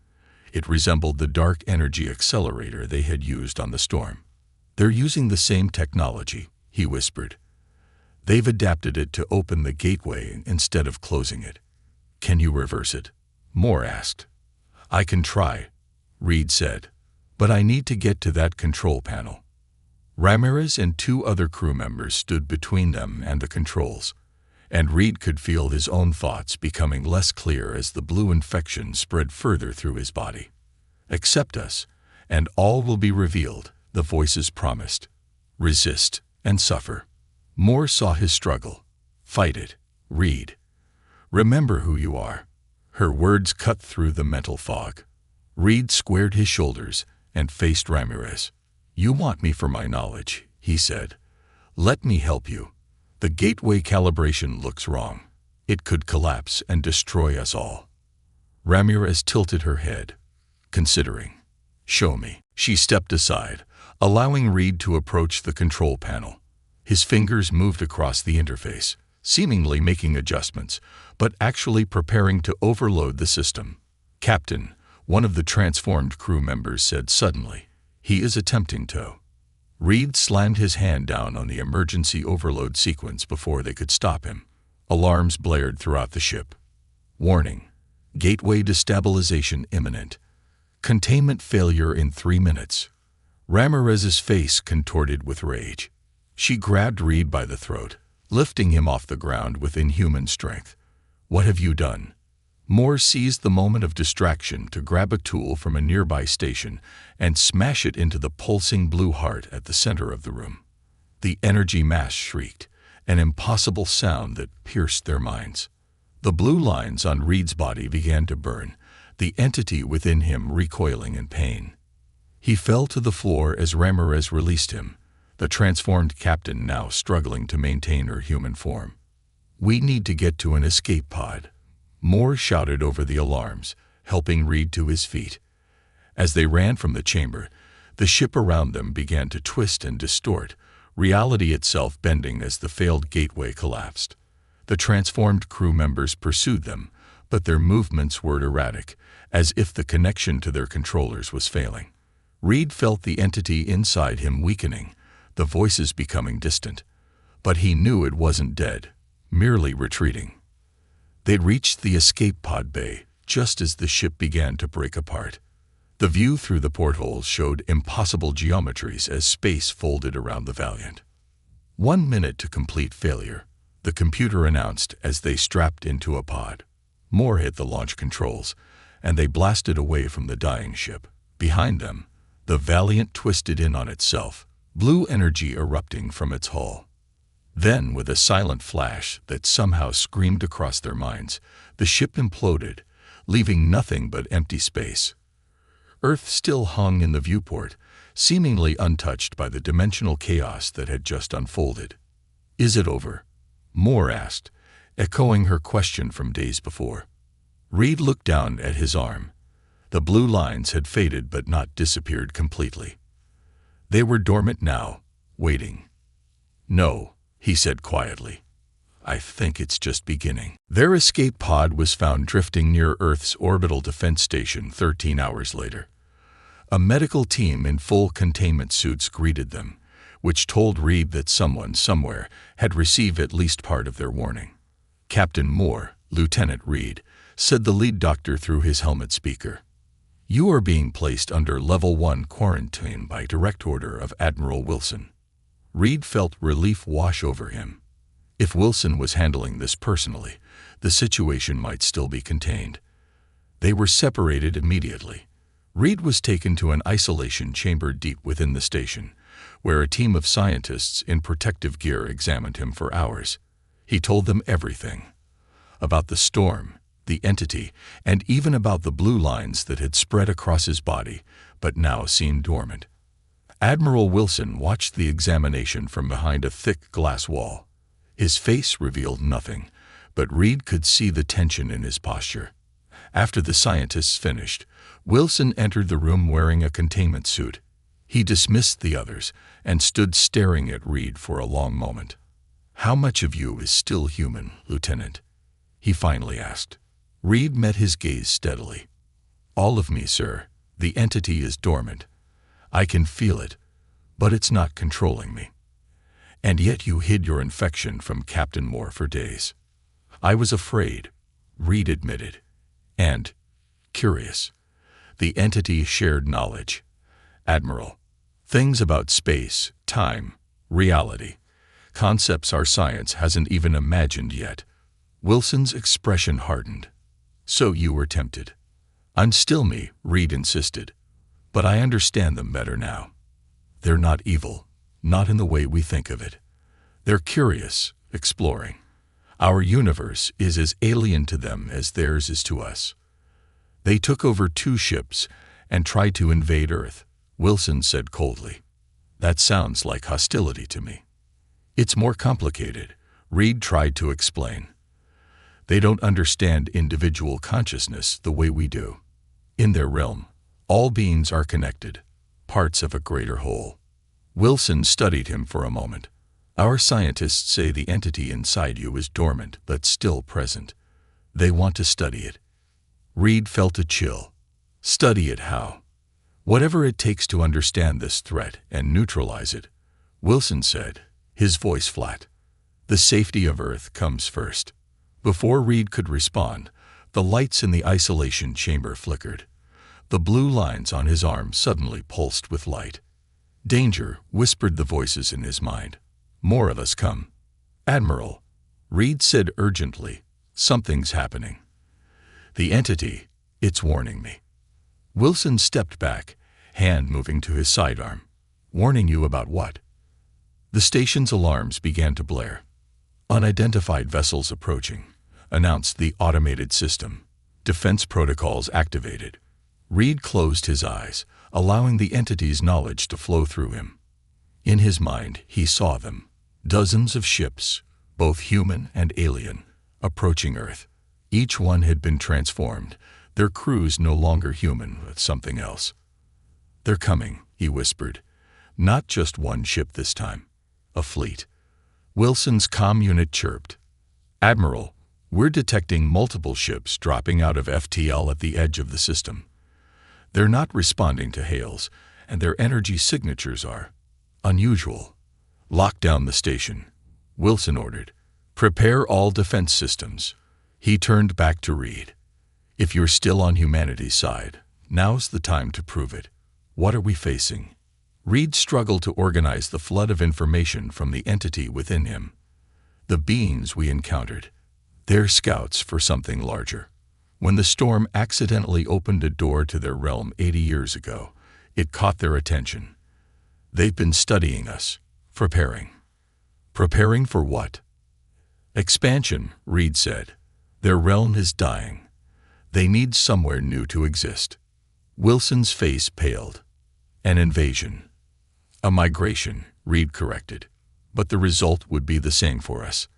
It resembled the dark energy accelerator they had used on the storm. "They're using the same technology," he whispered. "They've adapted it to open the gateway instead of closing it." "Can you reverse it?" Moore asked. "I can try," Reed said, "but I need to get to that control panel." Ramirez and 2 other crew members stood between them and the controls, and Reed could feel his own thoughts becoming less clear as the blue infection spread further through his body. "Accept us, and all will be revealed," the voices promised. resist, and suffer. Moore saw his struggle. Fight it, Reed. Remember who you are. Her words cut through the mental fog. Reed squared his shoulders and faced Ramirez. You want me for my knowledge, he said. Let me help you. The gateway calibration looks wrong. It could collapse and destroy us all. Ramirez tilted her head, considering. Show me. She stepped aside, allowing Reed to approach the control panel. His fingers moved across the interface, seemingly making adjustments, but actually preparing to overload the system. Captain, one of the transformed crew members said suddenly, he is attempting to. Reed slammed his hand down on the emergency overload sequence before they could stop him. Alarms blared throughout the ship. Warning. Gateway destabilization imminent. Containment failure in 3 minutes. Ramirez's face contorted with rage. She grabbed Reed by the throat, lifting him off the ground with inhuman strength. What have you done? Moore seized the moment of distraction to grab a tool from a nearby station and smash it into the pulsing blue heart at the center of the room. The energy mass shrieked, an impossible sound that pierced their minds. The blue lines on Reed's body began to burn, the entity within him recoiling in pain. He fell to the floor as Ramirez released him, the transformed captain now struggling to maintain her human form. We need to get to an escape pod. Moore shouted over the alarms, helping Reed to his feet. As they ran from the chamber, the ship around them began to twist and distort, reality itself bending as the failed gateway collapsed. The transformed crew members pursued them, but their movements were erratic, as if the connection to their controllers was failing. Reed felt the entity inside him weakening, the voices becoming distant. But he knew it wasn't dead, merely retreating. They'd reached the escape pod bay just as the ship began to break apart. The view through the portholes showed impossible geometries as space folded around the Valiant. 1 minute to complete failure, the computer announced as they strapped into a pod. Moore hit the launch controls, and they blasted away from the dying ship. Behind them, the Valiant twisted in on itself, blue energy erupting from its hull. Then, with a silent flash that somehow screamed across their minds, the ship imploded, leaving nothing but empty space. Earth still hung in the viewport, seemingly untouched by the dimensional chaos that had just unfolded. Is it over? Moore asked, echoing her question from days before. Reed looked down at his arm. The blue lines had faded but not disappeared completely. They were dormant now, waiting. No, he said quietly. I think it's just beginning. Their escape pod was found drifting near Earth's orbital defense station 13 hours later. A medical team in full containment suits greeted them, which told Reed that someone somewhere had received at least part of their warning. Captain Moore, Lieutenant Reed, said the lead doctor through his helmet speaker. You are being placed under Level 1 quarantine by direct order of Admiral Wilson. Reed felt relief wash over him. If Wilson was handling this personally, the situation might still be contained. They were separated immediately. Reed was taken to an isolation chamber deep within the station, where a team of scientists in protective gear examined him for hours. He told them everything. About the storm, the entity, and even about the blue lines that had spread across his body, but now seemed dormant. Admiral Wilson watched the examination from behind a thick glass wall. His face revealed nothing, but Reed could see the tension in his posture. After the scientists finished, Wilson entered the room wearing a containment suit. He dismissed the others and stood staring at Reed for a long moment. How much of you is still human, Lieutenant? He finally asked. Reed met his gaze steadily. All of me, sir. The entity is dormant. I can feel it, but it's not controlling me. And yet you hid your infection from Captain Moore for days. I was afraid, Reed admitted, and curious. The entity shared knowledge. Admiral, things about space, time, reality, concepts our science hasn't even imagined yet. Wilson's expression hardened. So you were tempted. I'm still me, Reed insisted, but I understand them better now. They're not evil, not in the way we think of it. They're curious, exploring. Our universe is as alien to them as theirs is to us. They took over 2 ships and tried to invade Earth, Wilson said coldly. That sounds like hostility to me. It's more complicated, Reed tried to explain. They don't understand individual consciousness the way we do. In their realm, all beings are connected, parts of a greater whole. Wilson studied him for a moment. Our scientists say the entity inside you is dormant but still present. They want to study it. Reed felt a chill. Study it how? Whatever it takes to understand this threat and neutralize it, Wilson said, his voice flat. The safety of Earth comes first. Before Reed could respond, the lights in the isolation chamber flickered. The blue lines on his arm suddenly pulsed with light. Danger, whispered the voices in his mind. More of us come. Admiral, Reed said urgently, something's happening. The entity, it's warning me. Wilson stepped back, hand moving to his sidearm. Warning you about what? The station's alarms began to blare. Unidentified vessels approaching, announced the automated system. Defense protocols activated. Reed closed his eyes, allowing the entity's knowledge to flow through him. In his mind, he saw them. Dozens of ships, both human and alien, approaching Earth. Each one had been transformed, their crews no longer human, but something else. They're coming, he whispered. Not just one ship this time. A fleet. Wilson's comm unit chirped. Admiral, we're detecting multiple ships dropping out of FTL at the edge of the system. They're not responding to hails, and their energy signatures are unusual. Lock down the station, Wilson ordered. Prepare all defense systems. He turned back to Reed. If you're still on humanity's side, now's the time to prove it. What are we facing? Reed struggled to organize the flood of information from the entity within him. The beings we encountered. They're scouts for something larger. When the storm accidentally opened a door to their realm 80 years ago, it caught their attention. They've been studying us, preparing. Preparing for what? Expansion, Reed said. Their realm is dying. They need somewhere new to exist. Wilson's face paled. An invasion. A migration, Reed corrected. But the result would be the same for us.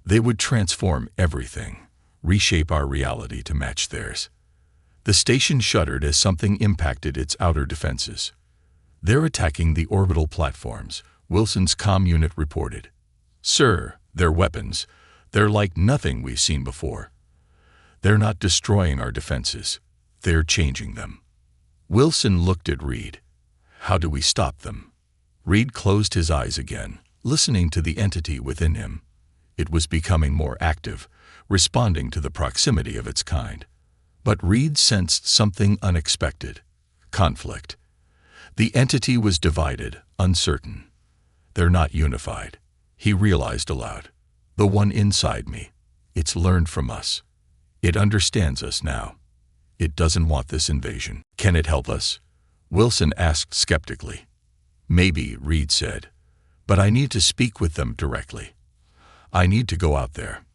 They would transform everything, reshape our reality to match theirs. The station shuddered as something impacted its outer defenses. They're attacking the orbital platforms, Wilson's comm unit reported. Sir, their weapons, they're like nothing we've seen before. They're not destroying our defenses. They're changing them. Wilson looked at Reed. How do we stop them? Reed closed his eyes again, listening to the entity within him. It was becoming more active, responding to the proximity of its kind. But Reed sensed something unexpected. Conflict. The entity was divided, uncertain. They're not unified, he realized aloud. The one inside me. It's learned from us. It understands us now. It doesn't want this invasion. Can it help us? Wilson asked skeptically. Maybe, Reed said. But I need to speak with them directly. I need to go out there.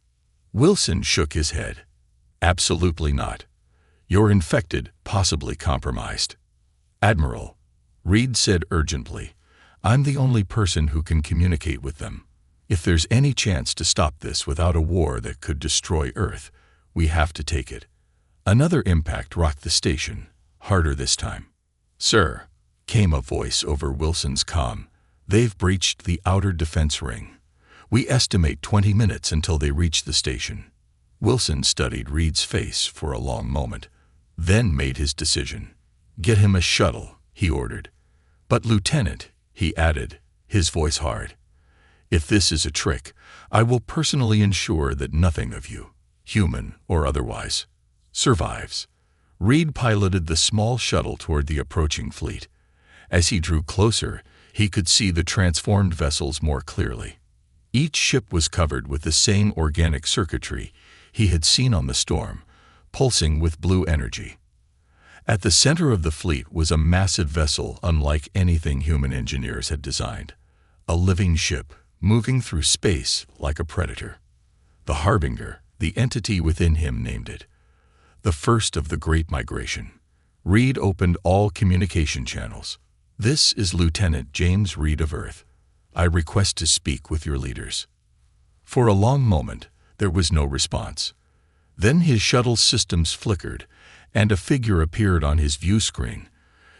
Wilson shook his head. Absolutely not. You're infected, possibly compromised. Admiral, Reed said urgently, I'm the only person who can communicate with them. If there's any chance to stop this without a war that could destroy Earth, we have to take it. Another impact rocked the station, harder this time. Sir, came a voice over Wilson's comm. They've breached the outer defense ring. We estimate 20 minutes until they reach the station. Wilson studied Reed's face for a long moment, then made his decision. Get him a shuttle, he ordered. But Lieutenant, he added, his voice hard. If this is a trick, I will personally ensure that nothing of you, human or otherwise, survives. Reed piloted the small shuttle toward the approaching fleet. As he drew closer, he could see the transformed vessels more clearly. Each ship was covered with the same organic circuitry he had seen on the storm, pulsing with blue energy. At the center of the fleet was a massive vessel unlike anything human engineers had designed. a living ship, moving through space like a predator. The Harbinger, the entity within him, named it. The first of the Great Migration. Reed opened all communication channels. "This is Lieutenant James Reed of Earth. I request to speak with your leaders." For a long moment, there was no response. Then his shuttle's systems flickered, and a figure appeared on his view screen,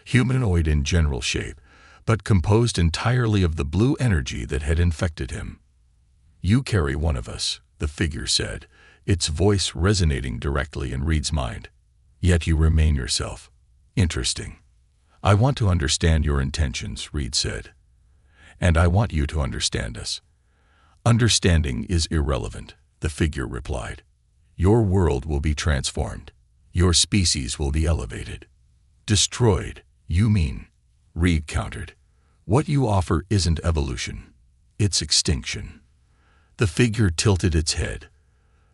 humanoid in general shape, but composed entirely of the blue energy that had infected him. "You carry one of us," the figure said, its voice resonating directly in Reed's mind. "Yet you remain yourself. Interesting. I want to understand your intentions," Reed said. "And I want you to understand us." "Understanding is irrelevant," the figure replied. "Your world will be transformed. Your species will be elevated." "Destroyed, you mean?" Reed countered. "What you offer isn't evolution. It's extinction." The figure tilted its head.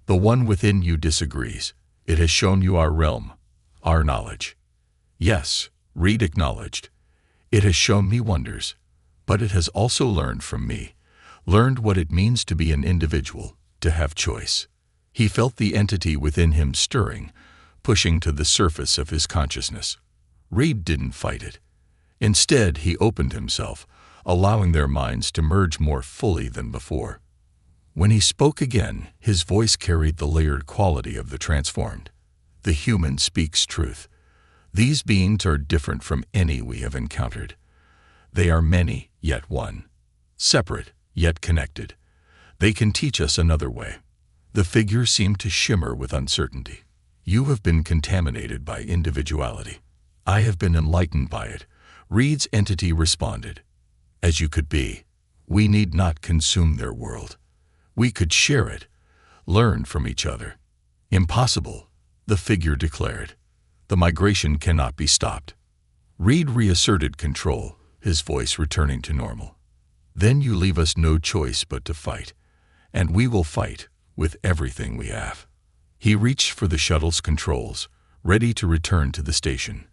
"The one within you disagrees. It has shown you our realm, our knowledge." "Yes," Reed acknowledged. "It has shown me wonders, but it has also learned from me, learned what it means to be an individual, to have choice." He felt the entity within him stirring, pushing to the surface of his consciousness. Reed didn't fight it. Instead, he opened himself, allowing their minds to merge more fully than before. When he spoke again, his voice carried the layered quality of the transformed. "The human speaks truth. These beings are different from any we have encountered. They are many, yet one. Separate, yet connected. They can teach us another way." The figure seemed to shimmer with uncertainty. "You have been contaminated by individuality. I have been enlightened by it," Reed's entity responded. "As you could be. We need not consume their world. We could share it, learn from each other." "Impossible," the figure declared. "The migration cannot be stopped." Reed reasserted control, his voice returning to normal. "Then you leave us no choice but to fight. And we will fight, with everything we have." He reached for the shuttle's controls, ready to return to the station.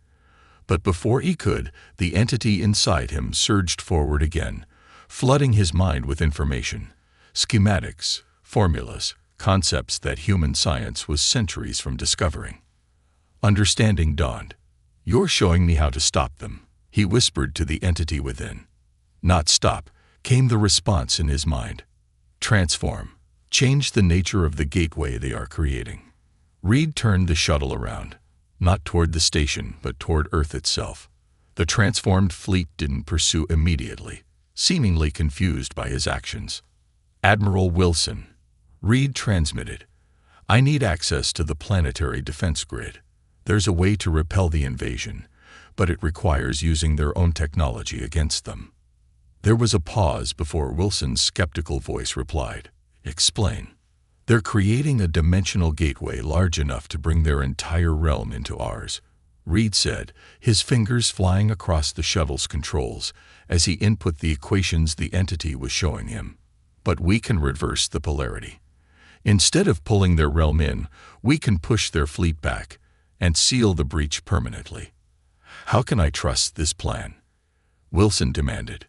But before he could, the entity inside him surged forward again, flooding his mind with information. Schematics, formulas, concepts that human science was centuries from discovering. Understanding dawned. "You're showing me how to stop them," he whispered to the entity within. "Not stop," came the response in his mind. "Transform. Change the nature of the gateway they are creating." Reed turned the shuttle around, not toward the station, but toward Earth itself. The transformed fleet didn't pursue immediately, seemingly confused by his actions. "Admiral Wilson," Reed transmitted, "I need access to the planetary defense grid. There's a way to repel the invasion, but it requires using their own technology against them." There was a pause before Wilson's skeptical voice replied, "Explain." "They're creating a dimensional gateway large enough to bring their entire realm into ours," Reed said, his fingers flying across the shuttle's controls as he input the equations the entity was showing him. "But we can reverse the polarity. Instead of pulling their realm in, we can push their fleet back and seal the breach permanently." "How can I trust this plan?" Wilson demanded.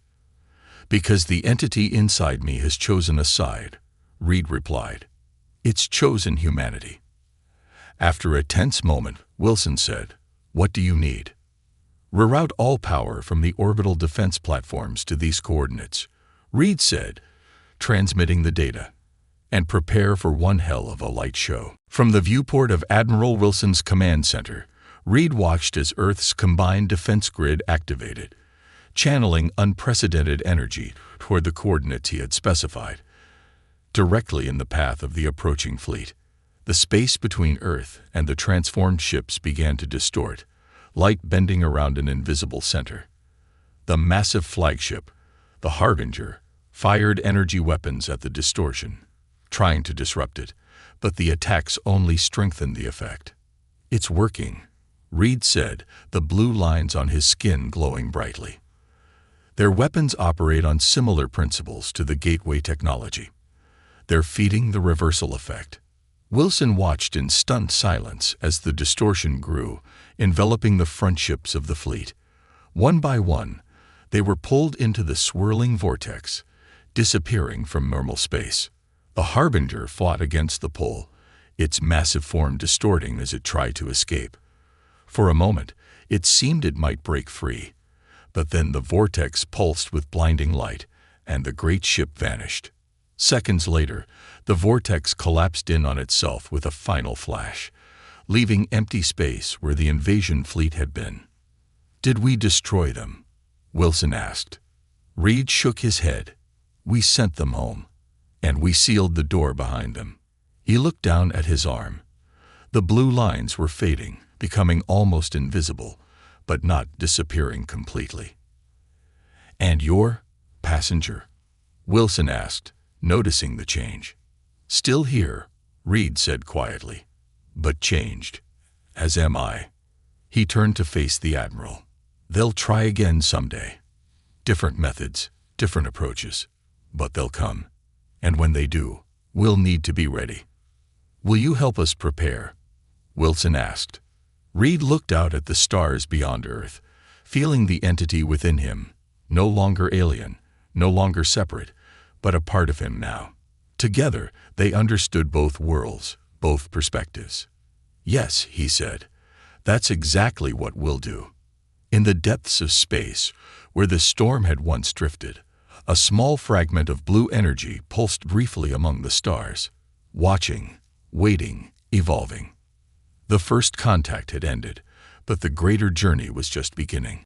"Because the entity inside me has chosen a side," Reed replied. "It's chosen humanity." After a tense moment, Wilson said, "What do you need?" "Reroute all power from the orbital defense platforms to these coordinates," Reed said, transmitting the data. "And prepare for one hell of a light show." From the viewport of Admiral Wilson's command center, Reed watched as Earth's combined defense grid activated, channeling unprecedented energy toward the coordinates he had specified, directly in the path of the approaching fleet. The space between Earth and the transformed ships began to distort, light bending around an invisible center. The massive flagship, the Harbinger, fired energy weapons at the distortion, trying to disrupt it, but the attacks only strengthened the effect. "It's working," Reed said, the blue lines on his skin glowing brightly. "Their weapons operate on similar principles to the gateway technology. They're feeding the reversal effect." Wilson watched in stunned silence as the distortion grew, enveloping the front ships of the fleet. One by one, They were pulled into the swirling vortex, disappearing from normal space. The Harbinger fought against the pull, its massive form distorting as it tried to escape. For a moment, it seemed it might break free, but then the vortex pulsed with blinding light, and the great ship vanished. Seconds later, the vortex collapsed in on itself with a final flash, leaving empty space where the invasion fleet had been. "Did we destroy them?" Wilson asked. Reed shook his head. "We sent them home, and we sealed the door behind them." He looked down at his arm. The blue lines were fading, becoming almost invisible, but not disappearing completely. "And your passenger?" Wilson asked, noticing the change. "Still here," Reed said quietly, "but changed. As am I." He turned to face the Admiral. "They'll try again someday. Different methods, different approaches, but they'll come. And when they do, we'll need to be ready." "Will you help us prepare?" Wilson asked. Reed looked out at the stars beyond Earth, feeling the entity within him, no longer alien, no longer separate, but a part of him now. Together, they understood both worlds, both perspectives. "Yes," he said, "that's exactly what we'll do." In the depths of space, where the storm had once drifted, a small fragment of blue energy pulsed briefly among the stars, watching, waiting, evolving. The first contact had ended, but the greater journey was just beginning.